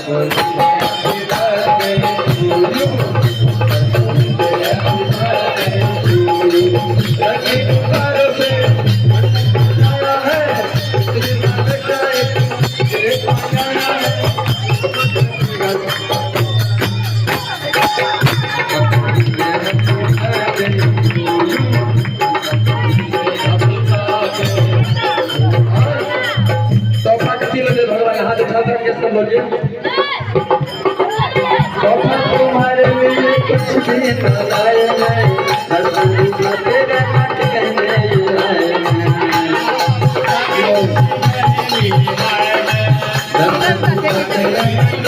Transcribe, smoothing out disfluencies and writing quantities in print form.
बोलिए तुम्हारे लिए कुछ भी न लाए हैं हर संगीत तेरा नाट कहने आए हैं